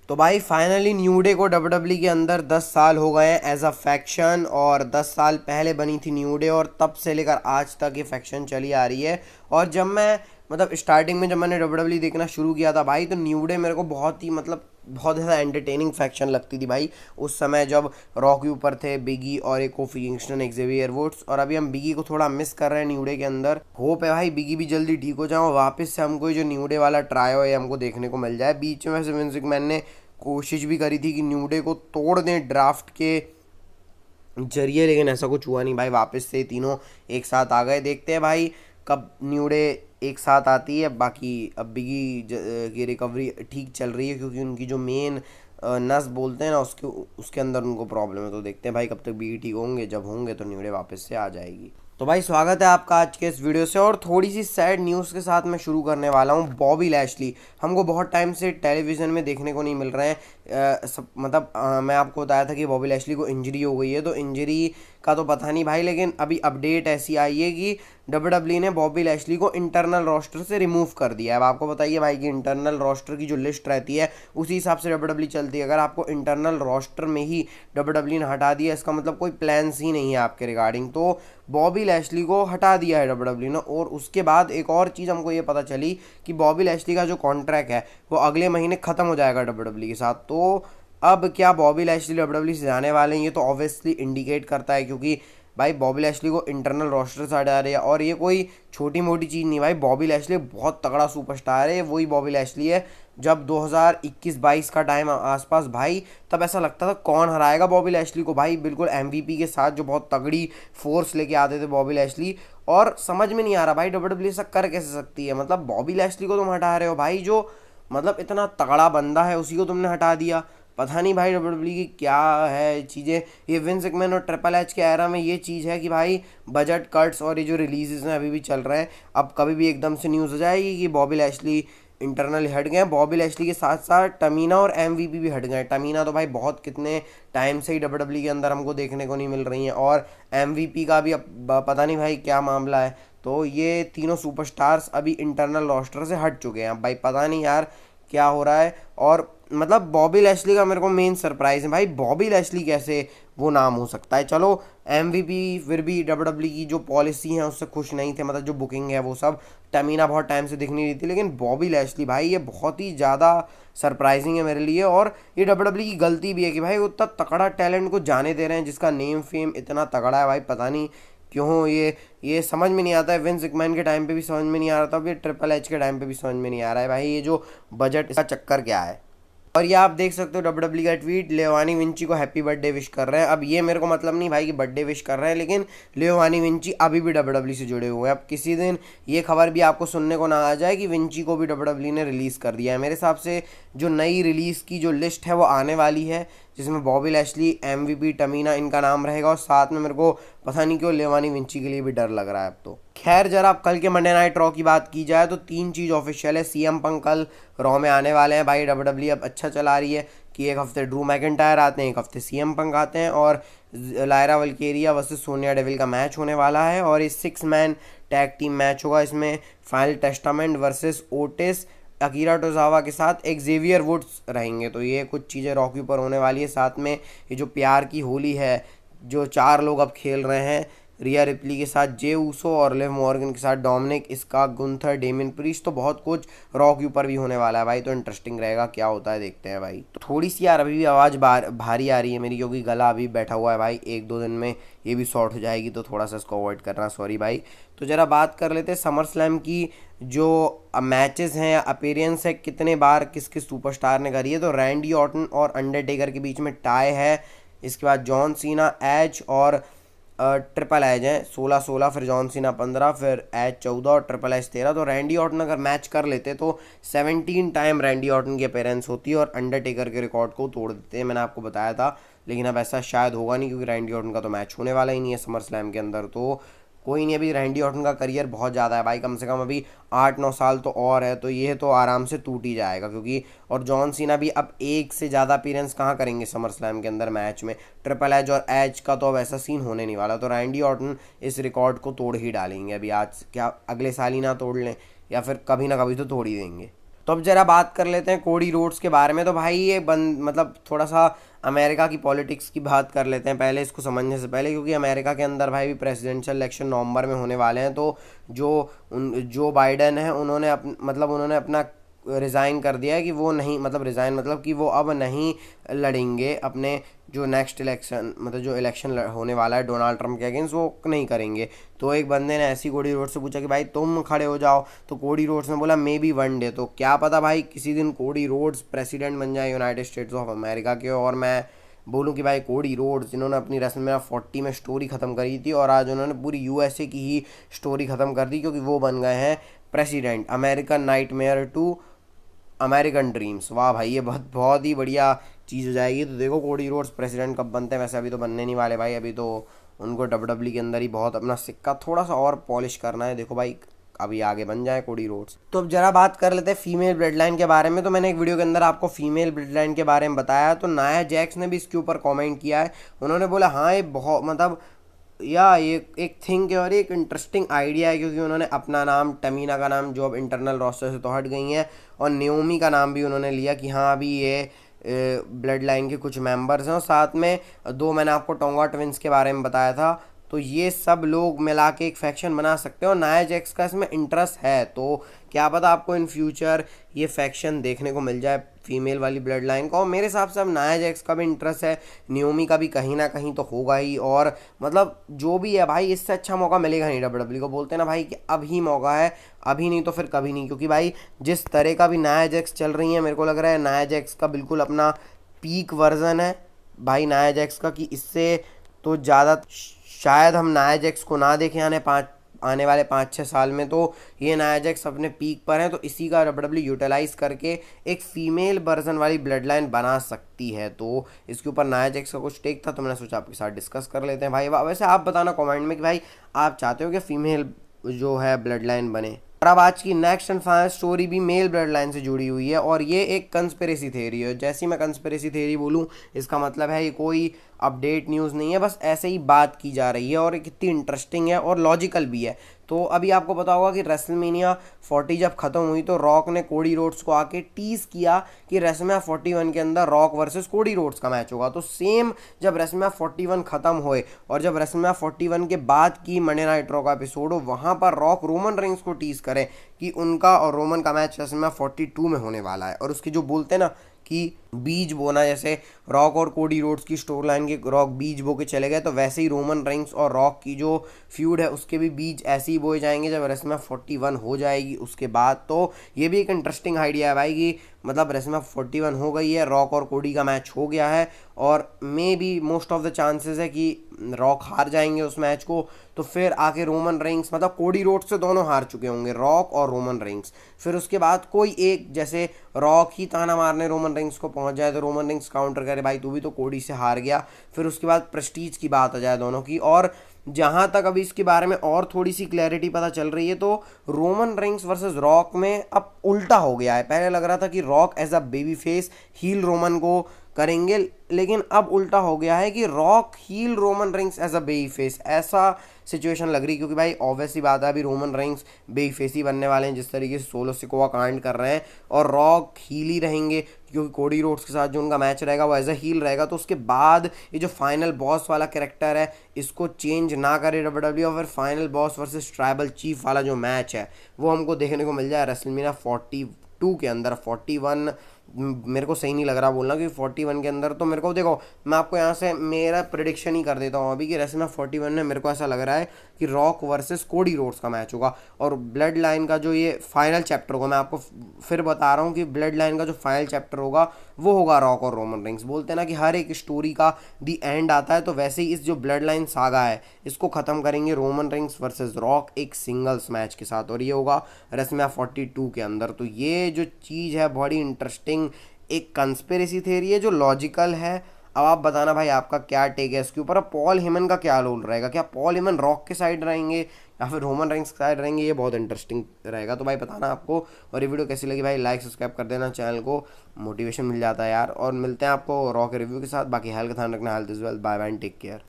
तो भाई finally new day को डब्ल्यूडब्ल्यू के अंदर 10 साल हो गए हैं एज अ फैक्शन। और 10 साल पहले बनी थी न्यू डे और तब से लेकर आज तक ये फैक्शन चली आ रही है। और जब मैं स्टार्टिंग में जब मैंने डब्ल्यूडब्ल्यू देखना शुरू किया था भाई, तो न्यू डे मेरे को बहुत ही बहुत ज़्यादा एंटरटेनिंग फैक्शन लगती थी भाई। उस समय जब रॉक के ऊपर थे बिगी और एक कोफी किंगस्टन, एक्जेवियर वुड्स, और अभी हम बिगी को थोड़ा मिस कर रहे हैं न्यू डे के अंदर। होप है भाई बिगी भी जल्दी ठीक हो जाए और वापस से हमको ये जो न्यू डे वाला ट्रायो है हमको देखने को मिल जाए। बीच में वैसे विंस मैन ने कोशिश भी करी थी कि न्यू डे को तोड़ दें ड्राफ्ट के जरिए, लेकिन ऐसा कुछ हुआ नहीं भाई। वापस से तीनों एक साथ आ गए। देखते हैं भाई कब न्यू डे एक साथ आती है। बाकी अब बिगी की रिकवरी ठीक चल रही है, क्योंकि उनकी जो मेन नस बोलते हैं ना, उसके उसके अंदर उनको प्रॉब्लम है। तो देखते हैं भाई कब तक बिगी ठीक होंगे। जब होंगे तो न्यू डे वापस से आ जाएगी। तो भाई स्वागत है आपका आज के इस वीडियो से, और थोड़ी सी सैड न्यूज़ के साथ मैं शुरू करने वाला हूँ। बॉबी लैशली हमको बहुत टाइम से टेलीविज़न में देखने को नहीं मिल रहे हैं। मैं आपको बताया था कि बॉबी लैशली को इंजरी हो गई है, तो इंजरी का तो पता नहीं भाई, लेकिन अभी अपडेट ऐसी आई है कि डब्ल्यूडब्ल्यू ने बॉबी लैशली को इंटरनल रोस्टर से रिमूव कर दिया है। अब आपको बताइए भाई कि इंटरनल रोस्टर की जो लिस्ट रहती है उसी हिसाब से डब्ल्यूडब्ल्यू चलती है। अगर आपको इंटरनल रोस्टर में ही डब्ल्यूडब्ल्यू ने हटा दिया, इसका मतलब कोई प्लान्स ही नहीं है आपके रिगार्डिंग। तो बॉबी लैशली को हटा दिया है डब्ल्यूडब्ल्यू ने। और उसके बाद एक और चीज़ हमको ये पता चली कि बॉबी लैशली का जो कॉन्ट्रैक्ट है वो अगले महीने ख़त्म हो जाएगा डब्ल्यूडब्ल्यू के साथ। तो अब क्या बॉबी लैशली डब्ल्यूडब्ल्यू से जाने वाले हैं, ये तो ऑब्वियसली इंडिकेट करता है, क्योंकि भाई बॉबी लैशली को इंटरनल रोस्टर से हटा रहे हैं। और ये कोई छोटी मोटी चीज़ नहीं भाई, बॉबी लैशली बहुत तगड़ा सुपरस्टार है। वही बॉबी लैशली है जब 2021-22 का टाइम आसपास भाई, तब ऐसा लगता था कौन हराएगा बॉबी लैशली को भाई। बिल्कुल एमवीपी के साथ जो बहुत तगड़ी फोर्स लेके आते थे बॉबी लैशली। और समझ में नहीं आ रहा भाई डब्ल्यूडब्ल्यू ऐसा कर कैसे सकती है। बॉबी लैशली को तुम हटा रहे हो भाई, जो इतना तगड़ा बंदा है उसी को तुमने हटा दिया। पता नहीं भाई डब्ल्यूडब्ल्यू की क्या है चीज़ें। ये विंस मैकमैन और ट्रिपल एच के एरा में ये चीज़ है कि भाई बजट कट्स और ये जो रिलीजेस हैं अभी भी चल रहे हैं। अब कभी भी एकदम से न्यूज़ हो जाएगी कि बॉबी लैशली इंटरनल हट गए। बॉबी लैशली के साथ साथ टमीना और एमवीपी भी हट गए। टमीना तो भाई बहुत कितने टाइम से ही डब्ल्यूडब्ल्यू के अंदर हमको देखने को नहीं मिल रही हैं, और एमवीपी का भी अब पता नहीं भाई क्या मामला है। तो ये तीनों सुपरस्टार्स अभी इंटरनल रोस्टर से हट चुके हैं। अब भाई पता नहीं यार क्या हो रहा है। और बॉबी लैशली का मेरे को मेन सरप्राइज है भाई, बॉबी लैशली कैसे वो नाम हो सकता है। चलो एमवीपी फिर भी डब्ल्यूडब्ल्यू की जो पॉलिसी है उससे खुश नहीं थे, जो बुकिंग है वो सब। टमीना बहुत टाइम से दिख नहीं रही थी, लेकिन बॉबी लैशली भाई ये बहुत ही ज़्यादा सरप्राइजिंग है मेरे लिए। और ये डब्ल्यूडब्ल्यू की गलती भी है कि भाई उतना तगड़ा टैलेंट को जाने दे रहे हैं जिसका नेम फेम इतना तगड़ा है भाई। पता नहीं क्यों ये समझ में नहीं आता है। विंस मैकमैन के टाइम पे भी समझ में नहीं आ रहा था, अब ये ट्रिपल एच के टाइम पे भी समझ में नहीं आ रहा है भाई, ये जो बजट इसका चक्कर क्या है। और ये आप देख सकते हो डब्ल्यूडब्ल्यू का ट्वीट, लेवानी विंची को हैप्पी बर्थडे विश कर रहे हैं। अब ये मेरे को मतलब नहीं भाई कि बर्थडे विश कर रहे हैं, लेकिन लेवानी विंची अभी भी डब्ल्यूडब्ल्यू से जुड़े हुए हैं। अब किसी दिन ये खबर भी आपको सुनने को ना आ जाए कि विंची को भी डब्ल्यूडब्ल्यू ने रिलीज़ कर दिया है। मेरे हिसाब से जो नई रिलीज़ की जो लिस्ट है वो आने वाली है, जिसमें बॉबी लैशली, एमवीपी, टमीना इनका नाम रहेगा। और साथ में मेरे को पता नहीं क्यों लेवानी विंची के लिए भी डर लग रहा है अब तो। खैर जरा अब कल के मंडे नाइट रॉ की बात की जाए तो 3 चीज़ ऑफिशियल है। सीएम पंक कल रॉ में आने वाले हैं भाई। डब्ल्यूडब्ल्यू अब अच्छा चला रही है कि एक हफ्ते ड्रू मैकिंटायर आते हैं, एक हफ्ते सीएम पंक आते हैं, और लायरा वल्केरिया वर्सेस सोनिया डेविल का मैच होने वाला है। और ये 6 मैन टैग टीम मैच होगा। इसमें final testament versus Otis, Akira Tozawa के साथ एक्जेवियर वुड्स रहेंगे। तो ये कुछ चीज़ें रॉ के ऊपर होने वाली है। साथ में ये जो प्यार की होली है, जो 4 लोग अब खेल रहे हैं, रिया रिप्ली के साथ जे ऊसो और लिव मॉर्गन के साथ डोमिनिक, इसका, गुंथर, डेमिन प्रीस्ट, तो बहुत कुछ रॉ के ऊपर भी होने वाला है भाई। तो इंटरेस्टिंग रहेगा, क्या होता है देखते हैं भाई। तो थोड़ी सी यार अभी भी आवाज़ भारी आ रही है मेरी, क्योंकि गला अभी बैठा हुआ है भाई। 1-2 दिन में ये भी सॉर्ट हो जाएगी, तो थोड़ा सा इसको अवॉइड करना, सॉरी भाई। तो ज़रा बात कर लेते हैं समर स्लैम की जो मैचेस हैं या अपीयरेंस है, कितने बार किस किस सुपरस्टार ने करी है। तो रैंडी ऑर्टन और अंडरटेकर के बीच में टाई है। इसके बाद जॉन सीना, एज और ट्रिपल एज है 16-16, फिर जॉन सीना 15, फिर एज 14 और ट्रिपल एज 13। तो रैंडी ऑर्टन अगर मैच कर लेते तो 17 टाइम रैंडी ऑर्टन की अपेयरेंस होती है और अंडरटेकर के रिकॉर्ड को तोड़ देते हैं, मैंने आपको बताया था। लेकिन अब ऐसा शायद होगा नहीं, क्योंकि रैंडी ऑर्टन का तो मैच होने वाला ही नहीं है समर स्लैम के अंदर। तो कोई नहीं, अभी रैंडी ऑर्टन का करियर बहुत ज़्यादा है भाई, कम से कम अभी 8-9 साल तो और है। तो ये तो आराम से टूट ही जाएगा, क्योंकि और जॉन सीना भी अब एक से ज़्यादा अपीयरेंस कहाँ करेंगे समर स्लैम के अंदर मैच में। ट्रिपल एज और एज का तो अब ऐसा सीन होने नहीं वाला। तो रैंडी ऑर्टन इस रिकॉर्ड को तोड़ ही डालेंगे। अभी आज क्या अगले साल ही ना तोड़ लें, या फिर कभी ना कभी तो तोड़ ही देंगे। तो अब जरा बात कर लेते हैं कोडी रोड्स के बारे में। तो भाई ये मतलब थोड़ा सा अमेरिका की पॉलिटिक्स की बात कर लेते हैं पहले, इसको समझने से पहले, क्योंकि अमेरिका के अंदर भाई भी प्रेसिडेंशियल इलेक्शन नवंबर में होने वाले हैं। तो जो बाइडन है उन्होंने उन्होंने अपना रिज़ाइन कर दिया है कि वो नहीं, मतलब रिज़ाइन मतलब कि वो अब नहीं लड़ेंगे अपने जो नेक्स्ट इलेक्शन, मतलब जो इलेक्शन होने वाला है डोनाल्ड ट्रंप के अगेंस्ट, वो नहीं करेंगे। तो एक बंदे ने ऐसी कोडी रोड से पूछा कि भाई तुम खड़े हो जाओ, तो कोडी रोड्स ने बोला मे बी वन डे। तो क्या पता भाई किसी दिन कोडी रोड्स प्रेसिडेंट बन जाए यूनाइटेड स्टेट्स ऑफ अमेरिका के। और मैं बोलूँ कि भाई कोडी रोड्स जिन्होंने अपनी रेसलमेनिया 40 में स्टोरी ख़त्म करी थी, और आज उन्होंने पूरी यूएसए की ही स्टोरी ख़त्म कर दी, क्योंकि वो बन गए हैं president. American nightmare to American dreams. वाह भाई, ये बहुत ही बढ़िया चीज़ हो जाएगी। तो देखो कोडी रोड्स प्रेसिडेंट कब बनते हैं। वैसे अभी तो बनने नहीं वाले भाई, अभी तो उनको डब्ल्यूडब्ल्यूई के अंदर ही बहुत अपना सिक्का थोड़ा सा और पॉलिश करना है। देखो भाई अभी आगे बन जाए कोडी रोड्स। तो अब जरा बात कर लेते हैं फीमेल ब्लड लाइन के बारे में। तो मैंने एक वीडियो के अंदर आपको फीमेल ब्लड लाइन के बारे में बताया, तो नाया जैक्स ने भी इसके ऊपर कमेंट किया है। उन्होंने बोला हाँ ये बहुत मतलब ये एक थिंक है और एक इंटरेस्टिंग आइडिया है, क्योंकि उन्होंने अपना नाम टमीना का नाम जो अब इंटरनल रोस्टर से तो हट गई हैं, और न्योमी का नाम भी उन्होंने लिया कि हाँ अभी ये ब्लड लाइन के कुछ मेंबर्स हैं, और साथ में दो मैंने आपको टोंगा ट्विंस के बारे में बताया था। तो ये सब लोग मिला के एक फैक्शन बना सकते हैं, और नाया जैक्स का इसमें इंटरेस्ट है। तो क्या पता आपको इन फ्यूचर ये फैक्शन देखने को मिल जाए फीमेल वाली ब्लड लाइन का। और मेरे हिसाब से अब नाया जैक्स का भी इंटरेस्ट है, नियोमी का भी कहीं ना कहीं तो होगा ही। और मतलब जो भी है भाई, इससे अच्छा मौका मिलेगा नहीं डब्ल्यूडब्ल्यूई को। बोलते हैं ना भाई कि अभी मौका है, अभी नहीं तो फिर कभी नहीं। क्योंकि भाई जिस तरह का भी नाया जैक्स चल रही है, मेरे को लग रहा है नाया जैक्स का बिल्कुल अपना पीक वर्जन है भाई नाया जैक्स का, कि इससे तो ज़्यादा शायद हम नाया जैक्स को ना देखें आने वाले 5-6 साल में। तो ये नाया जैक्स अपने पीक पर हैं, तो इसी का डब्ल्यूडब्ल्यूई यूटिलाइज करके एक फीमेल वर्जन वाली ब्लड लाइन बना सकती है। तो इसके ऊपर नाया जैक्स का कुछ टेक था, तो मैंने सोचा आपके साथ डिस्कस कर लेते हैं भाई। वैसे आप बताना कमेंट में कि भाई आप चाहते हो कि फीमेल जो है ब्लड लाइन बने। और अब आज की नेक्स्ट एंड फाइनल स्टोरी भी मेल ब्लड लाइन से जुड़ी हुई है, और ये एक कंस्पिरेसी थ्योरी है। जैसी मैं कंस्पिरेसी थ्योरी बोलूँ, इसका मतलब है ये कोई अपडेट न्यूज़ नहीं है, बस ऐसे ही बात की जा रही है, और कितनी इंटरेस्टिंग है और लॉजिकल भी है। तो अभी आपको पता होगा कि रेसलमेनिया 40 जब ख़त्म हुई, तो रॉक ने कोडी रोड्स को आके टीज किया कि रेसलमेनिया 41 के अंदर रॉक वर्सेस कोडी रोड्स का मैच होगा। तो सेम जब रेसलमेनिया 41 ख़त्म हुए, और जब रेसलमेनिया 41 के बाद की मंडे नाइट रॉ का एपिसोड हो, वहाँ पर रॉक रोमन रेंस को टीज करें कि उनका और रोमन का मैच रेसलमेनिया 42 में होने वाला है। और उसकी जो बोलते हैं ना कि बीज बोना, जैसे रॉक और कोडी रोड्स की स्टोरी लाइन के रॉक बीज बो के चले गए, तो वैसे ही रोमन रेंस और रॉक की जो फ्यूड है उसके भी बीज ऐसे ही बोए जाएंगे जब रेसलमेनिया 41 हो जाएगी उसके बाद। तो ये भी एक इंटरेस्टिंग आइडिया है भाई कि मतलब रेसलमेनिया 41 हो गई है, रॉक और कोडी का मैच हो गया है, और may be most of the chances है कि रॉक हार जाएंगे उस मैच को। तो फिर आके रोमन रेंस, मतलब कोडी रोड्स से दोनों हार चुके होंगे, रॉक और रोमन रेंस। फिर उसके बाद कोई एक, जैसे रॉक ही ताना मारने रोमन रेंस को पहुंच जाए, तो रोमन रेंस काउंटर करे भाई तू भी तो कोडी से हार गया। फिर उसके बाद प्रेस्टीज की बात आ जाए दोनों की। और जहां तक अभी इसके बारे में और थोड़ी सी क्लैरिटी पता चल रही है, तो रोमन रेंस वर्सेस रॉक में अब उल्टा हो गया है। पहले लग रहा था कि Rock as a baby face heel Roman को करेंगे, लेकिन अब उल्टा हो गया है कि Rock heel Roman Reigns as a baby face, ऐसा सिचुएशन लग रही। क्योंकि भाई ऑब्वियसली बात है अभी रोमन रेंस बेबी फेस ही बनने वाले हैं, जिस तरीके से सोलो सिकोआ कांड कर रहे हैं, और रॉक हील ही रहेंगे, क्योंकि कोडी रोड्स के साथ जो उनका मैच रहेगा वो एज अ हील रहेगा। तो उसके बाद ये जो फाइनल बॉस वाला कैरेक्टर है, इसको चेंज ना करे डब्ल्यूडब्ल्यूई, और फिर final boss versus tribal chief वाला जो मैच है वो हमको देखने को मिल जाए रेसलमेनिया 42 के अंदर। 41 मेरे को सही नहीं लग रहा बोलना, क्योंकि 41 के अंदर तो मेरे को, देखो मैं आपको यहाँ से मेरा प्रेडिक्शन ही कर देता हूँ अभी कि रेसलमेनिया 41 में मेरे को ऐसा लग रहा है कि रॉक वर्सेस कोडी रोड्स का मैच होगा। और ब्लड लाइन का जो ये फाइनल चैप्टर होगा, मैं आपको फिर बता रहा हूँ कि ब्लड लाइन का जो फाइनल चैप्टर होगा वो होगा रॉक और रोमन रेंस। बोलते हैं ना कि हर एक स्टोरी का दी एंड आता है, तो वैसे ही इस जो ब्लड लाइन सागा है इसको ख़त्म करेंगे रोमन रेंस वर्सेस रॉक एक सिंगल्स मैच के साथ, और ये होगा रेसलमेनिया 42 के अंदर। तो ये जो चीज़ है बड़ी इंटरेस्टिंग, एक कंस्पिरेसी थ्योरी है जो लॉजिकल है। अब आप बताना भाई आपका क्या टेक है इसके ऊपर। अब पॉल हेमन का क्या रोल रहेगा, क्या पॉल हेमन रॉक के साइड रहेंगे या फिर रोमन रेंस के साइड रहेंगे, ये बहुत इंटरेस्टिंग रहेगा। तो भाई बताना आपको, और ये वीडियो कैसी लगी भाई लाइक सब्सक्राइब कर देना, चैनल को मोटिवेशन मिल जाता है यार। और मिलते हैं आपको रॉक के रिव्यू के साथ। बाकी हेल्थ का ध्यान रखना, health is wealth, bye bye, take care.